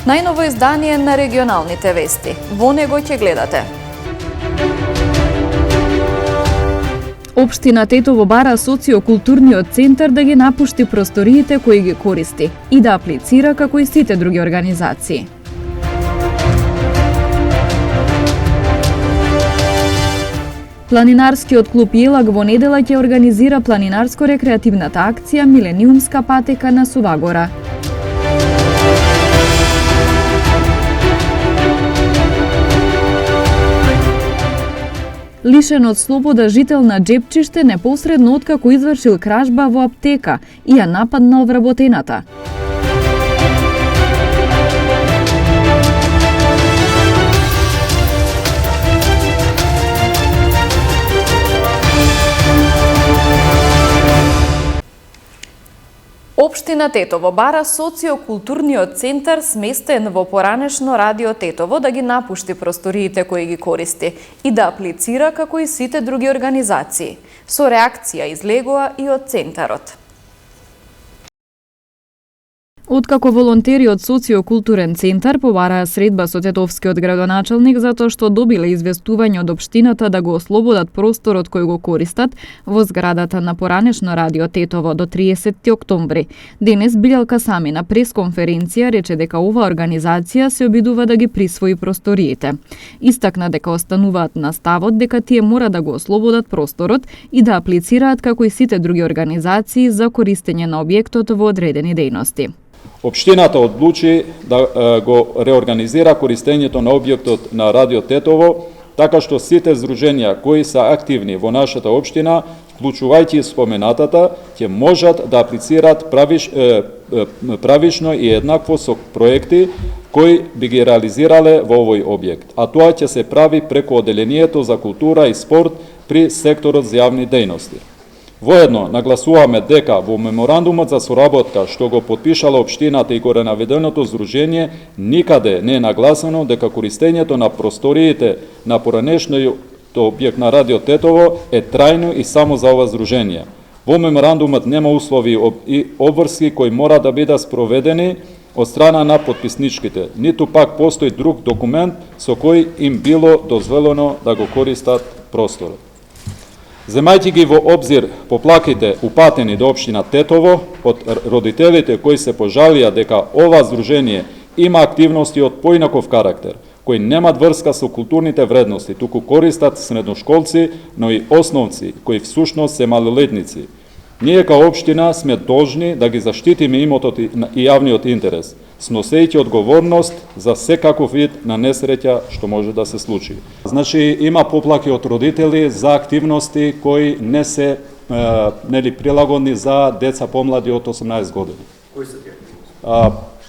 Најново издание на регионалните вести. Во него ќе гледате. Општина Тетово бара социокултурниот центар да ги напушти просториите кои ги користи и да аплицира како и сите други организации. Планинарскиот клуб Јелак во недела ќе организира планинарско-рекреативната акција Милениумска патека на Сувагора. Лишен од слобода жител на Джепчиште непосредно откако извршил кражба во аптека и ја нападнал вработената. Општина Тетово бара социокултурниот центар сместен во поранешно радио Тетово да ги напушти просториите кои ги користи и да аплицира како и сите други организации. Со реакција излегува и од центарот. Откако волонтери од социокултурен центар побараа средба со тетовскиот градоначалник затоа што добиле известување од општината да го ослободат просторот кој го користат во зградата на поранешно радио Тетово до 30 октомври. Денес Билјалка Сами на пресконференција рече дека оваа организација се обидува да ги присвои просториите. Истакна дека остануваат на ставот дека тие мора да го ослободат просторот и да аплицираат како и сите други организации за користење на објектот во одредени дејности. Општината одлучи да го реорганизира користењето на објектот на Радио Тетово, така што сите здруженија кои се активни во нашата општина, вклучувајќи споменатата, ќе можат да аплицираат правишно и еднакво со проекти кои би ги реализирале во овој објект. А тоа ќе се прави преку Оделението за култура и спорт при секторот за јавни дејности. Воедно нагласуваме дека во меморандумот за соработка што го потпишала општината и горенаведеното здружение никаде не е нагласено дека користењето на просториите на поранешниот објект на Радио Тетово е трајно и само за ова здружение. Во меморандумот нема услови и обврски кои мора да бидат спроведени од страна на потписничките, ниту пак постои друг документ со кој им било дозволено да го користат просторот. Земајќи ги во обзир поплаките упатени до општина Тетово од родителите кои се пожалија дека ова здружение има активности од поинаков карактер, кои немат врска со културните вредности, туку користат средношколци, но и основци, кои всушност се малолетници. Ние као општина сме должни да ги заштитиме имотот и јавниот интерес, сносејќи одговорност за секаков вид на несреќа што може да се случи. Значи, има поплаки од родители за активности кои не се прилагодни за деца помлади од 18 години. Кои се тие?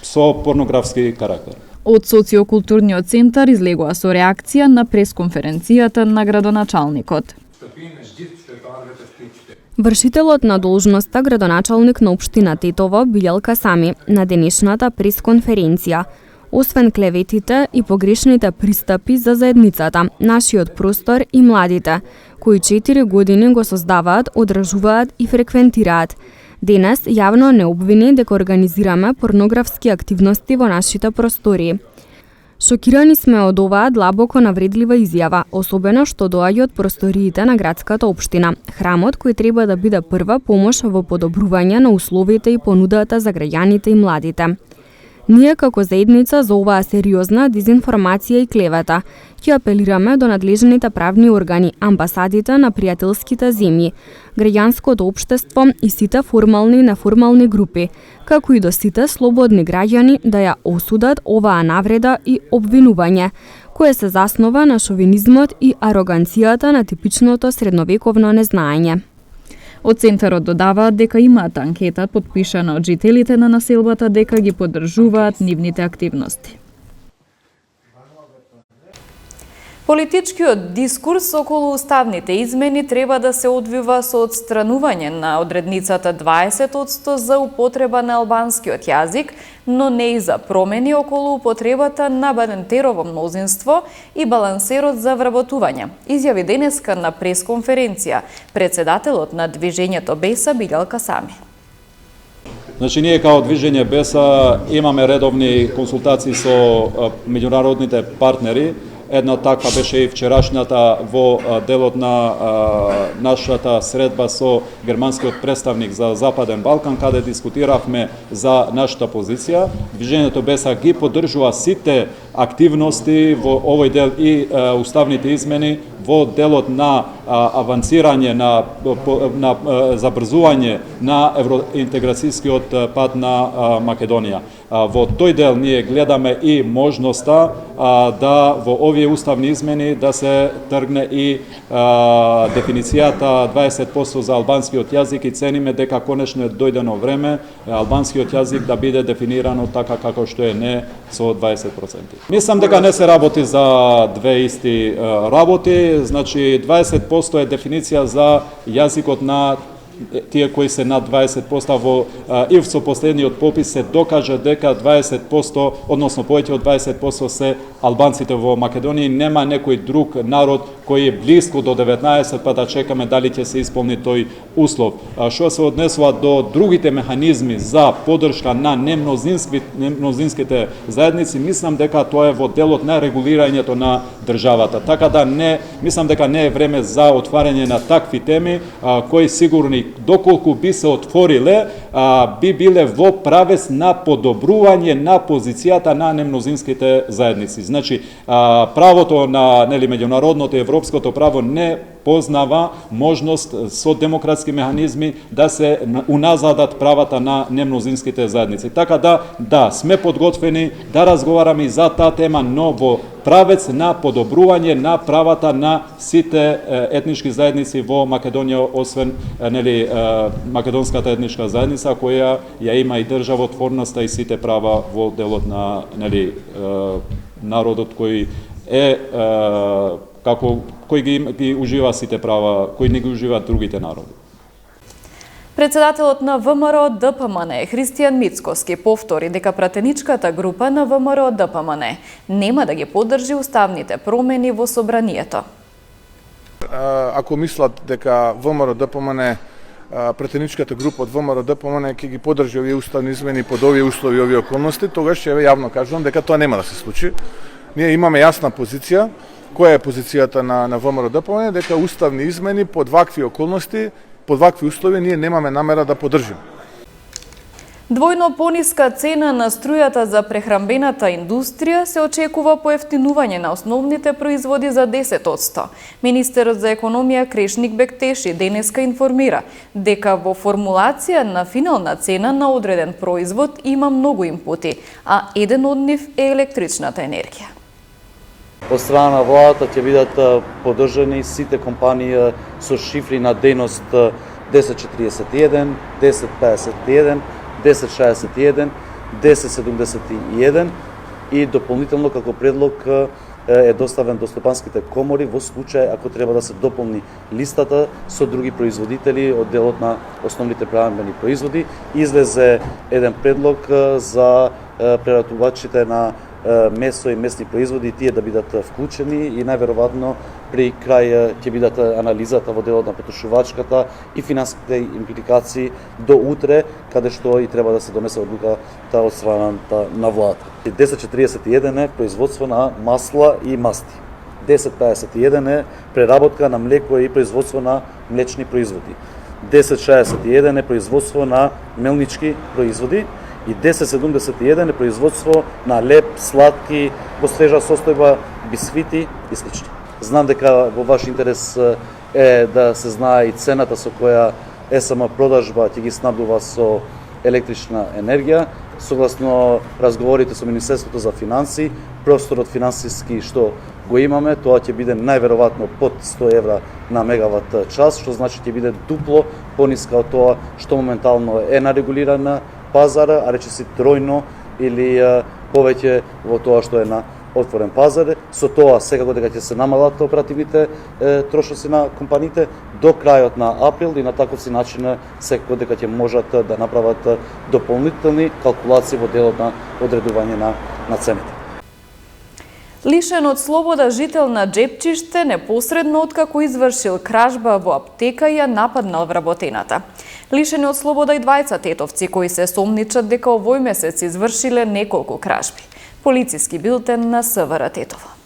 Со порнографски карактер. Од социокултурниот центар излегува со реакција на пресконференцијата на градоначалникот. Вршителот на должноста градоначалник на општина Тетово Билјалка Сами на денешната пресконференција, освен клеветите и погрешните пристапи за заедницата, нашиот простор и младите, кои 4 години го создаваат, одржуваат и фреквентираат, денес јавно не обвини дека организираме порнографски активности во нашите простории. Шокирани сме од оваа длабоко навредлива изјава, особено што доаѓа од просториите на градската општина, храмот кој треба да биде прва помош во подобрување на условите и понудата за граѓаните и младите. Ние како заедница за оваа сериозна дезинформација и клевета ќе апелираме до надлежните правни органи, амбасадите на пријателските земји, граѓанското општество и сите формални и неформални групи, како и до сите слободни граѓани да ја осудат оваа навреда и обвинување, кое се заснова на шовинизмот и ароганцијата на типичното средновековно незнаење. Од центарот додаваат дека имаат анкета потпишана од жителите на населбата дека ги поддржуваат нивните активности. Политичкиот дискурс околу уставните измени треба да се одвива со отстранување на одредницата 20% за употреба на албанскиот јазик, но не и за промени околу употребата на Банентерово мнозинство и балансерот за вработување. Изјави денеска на пресконференција председателот на движењето Беса Билјалка Сами. Значи, ние као Движење Беса имаме редовни консултации со меѓународните партнери. Една таква беше и вчерашната во делот на нашата средба со германскиот представник за Западен Балкан, каде дискутиравме за нашата позиција. Движењето Беса ги поддржува сите активности во овој дел и уставните измени во делот на авансирање, на забрзување на евроинтеграцијскиот пат на Македонија. Во тој дел ние гледаме и можноста да во овие уставни измени да се тргне и дефиницијата 20% за албанскиот јазик и цениме дека конечно е дојдено време албанскиот јазик да биде дефинирано така како што е, не со 20%. Мислам дека не се работи за две исти работи, значи 20% е дефиниција за јазикот на тие кои се над 20%, во и со последниот попис се докажа дека 20%, односно повеќе од 20% се албанците во Македонија, нема некој друг народ кој е блиско до 19, па да чекаме дали ќе се исполни тој услов. Што се однесува до другите механизми за поддршка на немнозинските заедници, мислам дека тоа е во делот на регулирањето на државата. Така да мислам дека не е време за отварање на такви теми кои сигурни доколку би се отвориле, би биле во правец на подобрување на позицијата на немнозинските заедници. Значи, правото на меѓународното и европското право не познава можност со демократски механизми да се уназадат правата на немнозинските заедници. Така да, сме подготвени да разговараме и за таа тема, но во правец на подобрување на правата на сите етнички заедници во Македонија, освен македонската етничка заедница која ја има и државотворноста и сите права во делот на народот кој е кој ги ужива сите права, кои не ги уживаат другите народи. Председателот на ВМРО ДПМН Христијан Мицкоски повтори дека пратеничката група на ВМРО ДПМН нема да ги поддржи уставните промени во собранието. Ако мислат дека ВМРО ДПМН, пратеничката група од ВМРО ДПМН ќе ги поддржи овие уставни измени под овие услови и овие околности, тогаш ќе јавно кажувам дека тоа нема да се случи. Ние имаме јасна позиција. Која е позицијата на ВМРО ДПМН? Дека уставни измени под вакви околности, под вакви услови ние немаме намера да поддржиме. Двојно пониска цена на струјата за прехрамбената индустрија се очекува поевтинување на основните производи за 10%. Министерот за економија Крешник Бектеши денеска информира дека во формулација на финална цена на одреден производ има многу инпути, а еден од нив е електричната енергија. Од страна на владата ќе бидат поддржани сите компании со шифри на дејност 1041, 1051, 1061, 1071 и дополнително како предлог е доставен до стопанските комори во случај ако треба да се дополни листата со други производители од делот на основните прерамбени производи. Излезе еден предлог за преработувачите на месо и месни производи, тие да бидат вклучени и најверојатно при крај ќе бидат анализата во делот на потрошувачката и финансиските импликации до утре, каде што и треба да се донесе одлуката од страната на владата. 1041 е производство на масла и масти. 1051 е преработка на млеко и производство на млечни производи. 1061 е производство на мелнички производи. И 1071 е производство на леп, сладки, во свежа состојба, бисквити и слични. Знам дека во ваш интерес е да се знае и цената со која СМ продажба ќе ги снабдува со електрична енергија. Согласно разговорите со Министерството за финансии, просторот финансиски што го имаме, тоа ќе биде најверојатно под 100 евра на мегават час, што значи ќе биде дупло пониска од тоа што моментално е на регулирана пазара, а речиси тројно или повеќе во тоа што е на отворен пазар. Со тоа секако дека ќе се намалат оперативните трошоци на компаниите до крајот на април и на таков си начин секако дека ќе можат да направат дополнителни калкулации во делот на одредување на цените. Лишен од слобода жител на Джепчиште непосредно откако извршил кражба во аптека и ја нападнал вработената. Лишени од слобода и двајца тетовци кои се сомничат дека овој месец извршиле неколку кражби. Полициски билтен на СВР Тетово.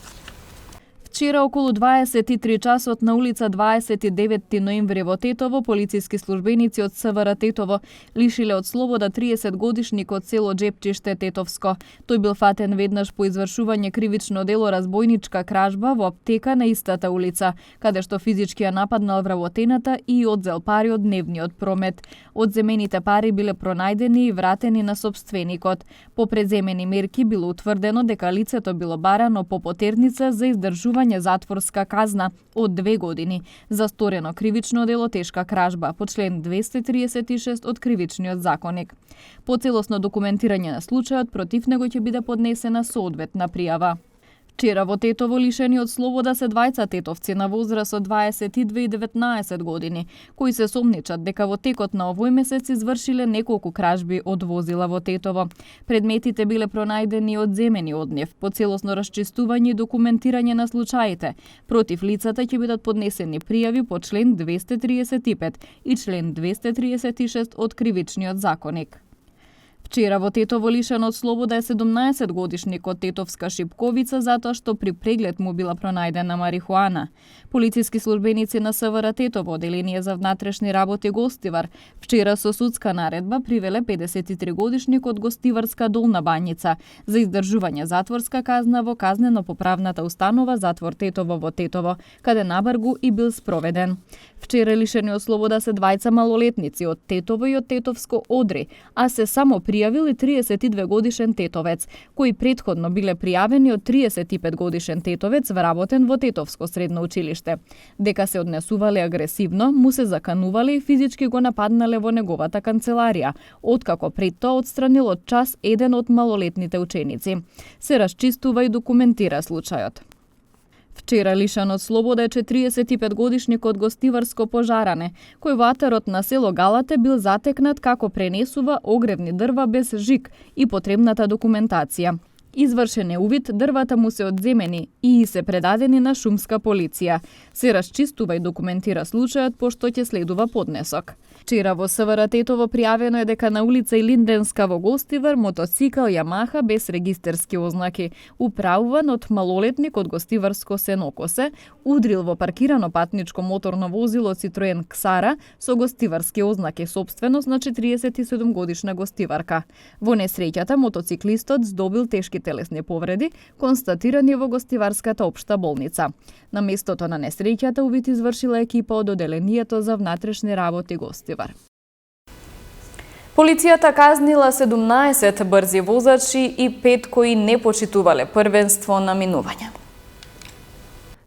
Вчера околу 23 часот на улица 29 ноември во Тетово, полициски службеници од СВР Тетово лишиле од слобода 30-годишник од село Джепчиште Тетовско. Тој бил фатен веднаш по извршување кривично дело разбойничка кражба во аптека на истата улица, каде што физички ја нападнал вработената и одзел пари од дневниот промет. Одземените пари биле пронајдени и вратени на сопственикот. По преземени мерки било утврдено дека лицето било барано по потерница за издржување затворска казна од 2 години за сторено кривично дело тешка кражба по член 236 од Кривичниот законник. По целосно документирање на случајот против него ќе биде поднесена соодветна пријава. Вчера во Тетово лишени од слобода се двајца тетовци на возраст од 22 и 19 години, кои се сомничат дека во текот на овој месец извршиле неколку кражби од возила во Тетово. Предметите биле пронајдени и одземени од нив. По целосно расчистување и документирање на случаите, против лицата ќе бидат поднесени пријави по член 235 и член 236 од Кривичниот законник. Вчера во Тетово лишен од слобода е 17-годишник од Тетовска Шипковица затоа што при преглед му била пронајдена марихуана. Полициски службеници на СВР Тетово, Оделение за внатрешни работи Гостивар, вчера со судска наредба привеле 53-годишник од Гостиварска Долна Бањица за издржување затворска казна во казнено-поправната установа Затвор Тетово во Тетово, каде набаргу и бил спроведен. Вчера лишени од слобода се двајца малолетници од Тетово и од Тетовско Одри, а се само пријавил и 32 годишен тетовец, кои претходно биле пријавени од 35 годишен тетовец вработен во Тетовско средно училиште. Дека се однесувале агресивно, му се заканувале и физички го нападнале во неговата канцеларија, откако пред тоа отстранил од час еден од малолетните ученици. Се расчистува и документира случајот. Вчера лишен од слобода е 45-годишник од Гостиварско Пожаране, кој во атарот на село Галате бил затекнат како пренесува огревни дрва без жик и потребната документација. Извршен е увид, дрвата му се одземени и се предадени на шумска полиција. Се расчистува и документира случајот пошто ќе следува поднесок. Вчера во СВР Тетово пријавено е дека на улица Илинденска во Гостивар мотоцикл Јамаха без регистерски ознаки, управуван од малолетник од Гостиварско Сенокосе, удрил во паркирано патничко моторно возило Citroen Ксара со гостиварски ознаки собственост на 47 годишна гостиварка. Во несреќата мотоциклистот здобил тешки телесни повреди, констатирани во Гостиварската општа болница. На местото на несреќата увид извршила екипа од Оделението за внатрешни работи Гостивар. Полицијата казнила 17 брзи возачи и 5 кои не почитувале првенство на минување.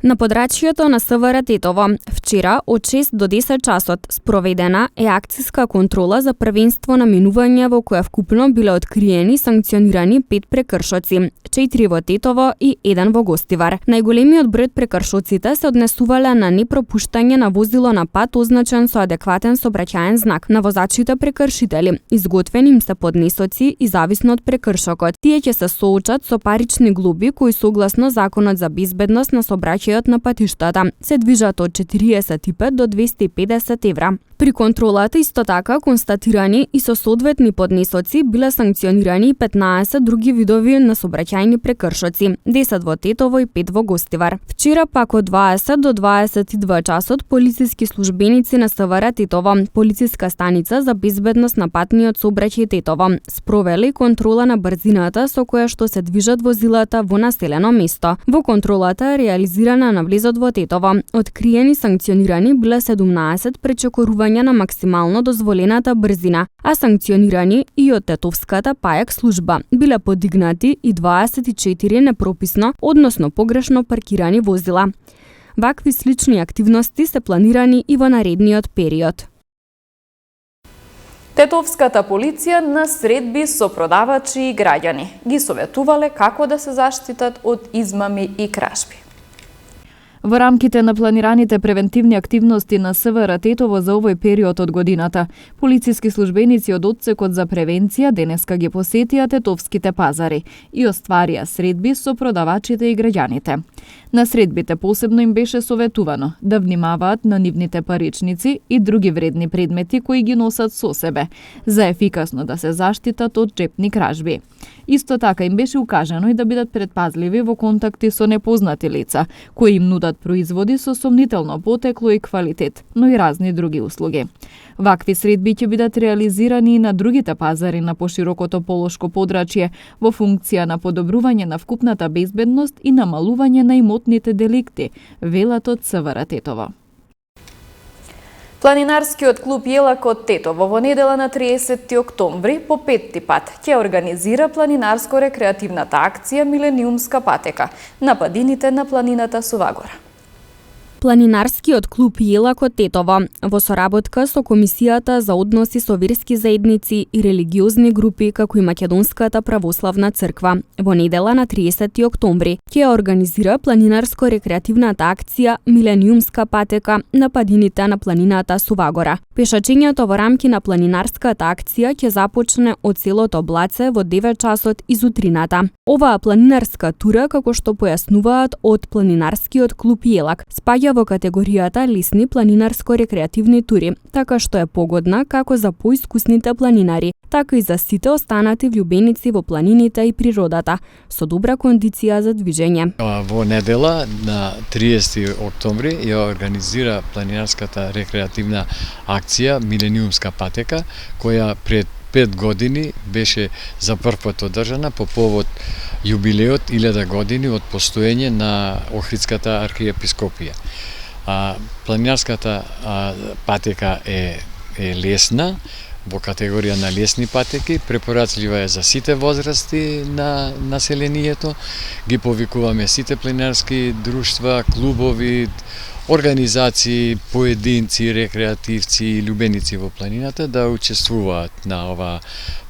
На подрачјето на СВР Тетово вчера од 6 до 10 часот спроведена е акциска контрола за првенство на минување во која вкупно биле откриени и санкционирани 5 прекршоци, 4 во Тетово и 1 во Гостивар. Најголемиот број од прекршоците се однесувале на непропуштање на возило на пат означен со адекватен сообраќаен знак. На возачите прекршители изготвени им се поднесоци и зависно од прекршокот. Тие ќе се соочат со парични глоби кои согласно Законот за безбедност на сообраќајот на патиштата се движат од 45 до 250 евра. При контролата исто така констатирани и со соодветни поднесоци биле санкционирани 15 други видови на сообраќајни прекршоци, 10 во Тетово и 5 во Гостивар. Вчера пак од 20 до 22 часот полициски службеници на СВР Тетово, полициска станица за безбедност на патниот сообраќај Тетово, спровели контрола на брзината со која што се движат возилата во населено место. Во контролата реализирана на влезот во Тетово, откриени и санкционирани биле 17 пречекорувања на максимално дозволената брзина, а санкционирани и од Тетовската ПАјак служба. Биле подигнати и 24 непрописно, односно погрешно паркирани возила. Вакви слични активности се планирани и во наредниот период. Тетовската полиција на средби со продавачи и граѓани ги советувале како да се заштитат од измами и кражби. во рамките на планираните превентивни активности на СВР Тетово за овој период од годината. Полициски службеници од одсекот за превенција денеска ги посетија тетовските пазари и остварија средби со продавачите и граѓаните. На средбите посебно им беше советувано да внимаваат на нивните паричници и други вредни предмети кои ги носат со себе, за ефикасно да се заштитат од джепни кражби. Исто така им беше укажано и да бидат предпазливи во контакти со непознати лица, кои им нудат производи со сомнително потекло и квалитет, но и разни други услуги. Вакви средби ќе бидат реализирани и на другите пазари на поширокото полошко подрачје во функција на подобрување на вкупната безбедност и намалување на имотните деликти, велат од СВР Тетово. Планинарскиот клуб Јелак од Тетово во недела на 30 октомври по петти пат ќе организира планинарско-рекреативната акција Милениумска патека на падините на планината Сувагора. Планинарскиот клуб Јелак од Тетово во соработка со Комисијата за односи со верски заедници и религиозни групи како и Македонската православна црква во недела на 30 октомври ќе организира планинарско-рекреативната акција Милениумска патека на падините на планината Сувагора. Пешачењето во рамки на планинарската акција ќе започне од селото Блаце во 9 часот изутрината. Оваа планинарска тура, како што појаснуваат од Планинарскиот клуб Јелак, спаѓа во категоријата лесни планинарско-рекреативни тури, така што е погодна како за поискусните планинари, така и за сите останати влюбеници во планините и природата, со добра кондиција за движење. Во недела на 30 октомври ја организира планинарската рекреативна акција Милениумска патека, која пред 5 години беше за прв пат одржана по повод јубилеот 1000 години од постоење на Охридската архиепископија. Планинарската патека е лесна, во категорија на лесни патеки, препорачлива е за сите возрасти на населението. Ги повикуваме сите планинарски друштва, клубови, организации, поединци, рекреативци и љубеници во планината да учествуваат на оваа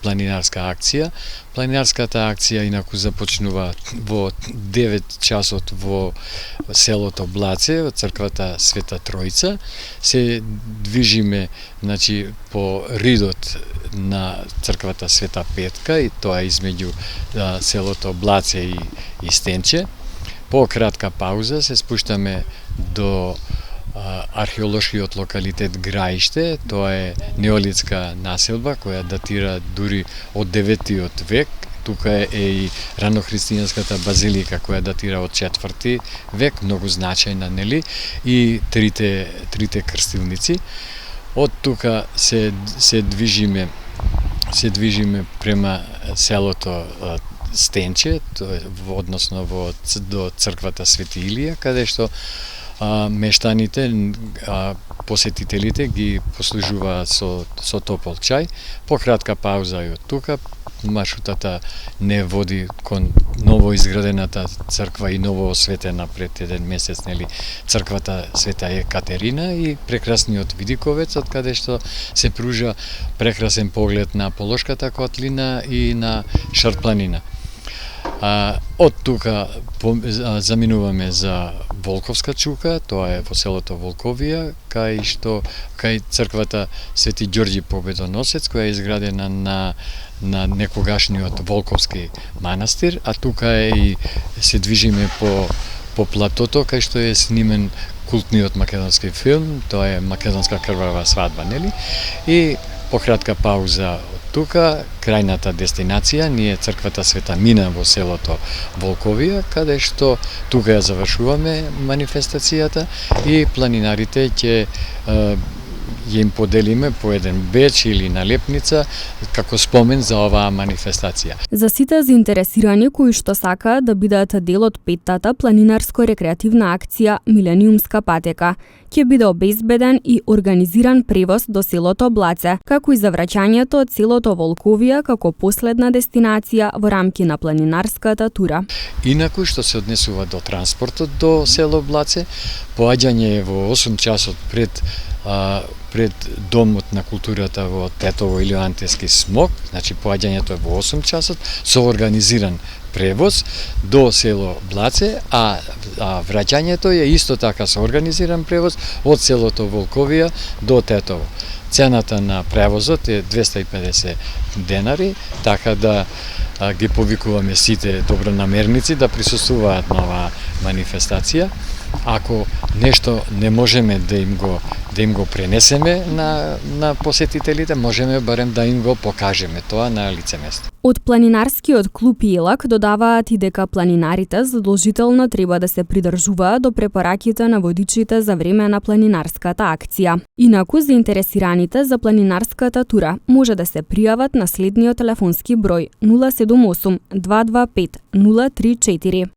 планинарска акција. Планинарската акција инаку започнува во 9 часот во селото Блаце, од црквата Света Тројца. Се движиме по ридот на црквата Света Петка и тоа измеѓу селото Блаце и Стенче. По кратка пауза се спуштаме до археолошкиот локалитет Граиште. Тоа е неолитска населба која датира дури од 9 век. Тука е и ранохристијанската базилика која датира од 4 век, многу значајна, нели, и трите крстилници. Од тука се движиме према селото Стенче, односно до црквата Свети Илија, каде што мештаните, посетителите ги послужуваат со топол чај. По кратка пауза и од тука маршрутата не води кон новоизградената црква и новоосветена пред еден месец, нели, црквата Света Екатерина и прекрасниот Видиковец, од каде што се пружа прекрасен поглед на Полошката котлина и на Шарпланина. Од тука заминуваме за Волковска чука, тоа е во селото Волковија, кај црквата Свети Ѓорѓи Победоносец, која е изградена на некогашниот Волковски манастир, а тука и се движиме по платото кај што е снимен култниот македонски филм, тоа е Македонска крвава свадба, нели? И по кратка пауза од тука, крајната дестинација ни е црквата Света Мина во селото Волковија, каде што тука ја завршуваме манифестацијата и планинарите ќе им поделиме по еден беч или налепница како спомен за оваа манифестација. За сите заинтересирани кои што сакаат да бидат дел од петтата планинарско-рекреативна акција Милениумска патека, ќе биде обезбеден и организиран превоз до селото Блаце, како и завраќањето од селото Волковија како последна дестинација во рамки на планинарската тура. Инаку што се однесува до транспортот до село Блаце, поаѓање е во 8 часот пред Домот на културата во Тетово или Антески смок, значи поаѓањето е во 8 часот, со организиран превоз до село Блаце, а враќањето е исто така со организиран превоз од селото Волковија до Тетово. Цената на превозот е 250 денари, така да ги повикуваме сите добронамерници да присуствуваат на оваа манифестација. Ако нешто не можеме да им го пренесеме на посетителите, можеме барем да им го покажеме тоа на лице место. Од планинарскиот клуб ИЛАК додаваат и дека планинарите задолжително треба да се придржуваат до препораките на водичите за време на планинарската акција. Инаку, заинтересираните за планинарската тура може да се пријават на следниот телефонски број 078 225 034.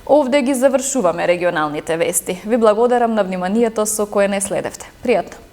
Овде ги завршуваме регионалните вести. Ви благодарам на вниманието со кое не следевте. Пријатно!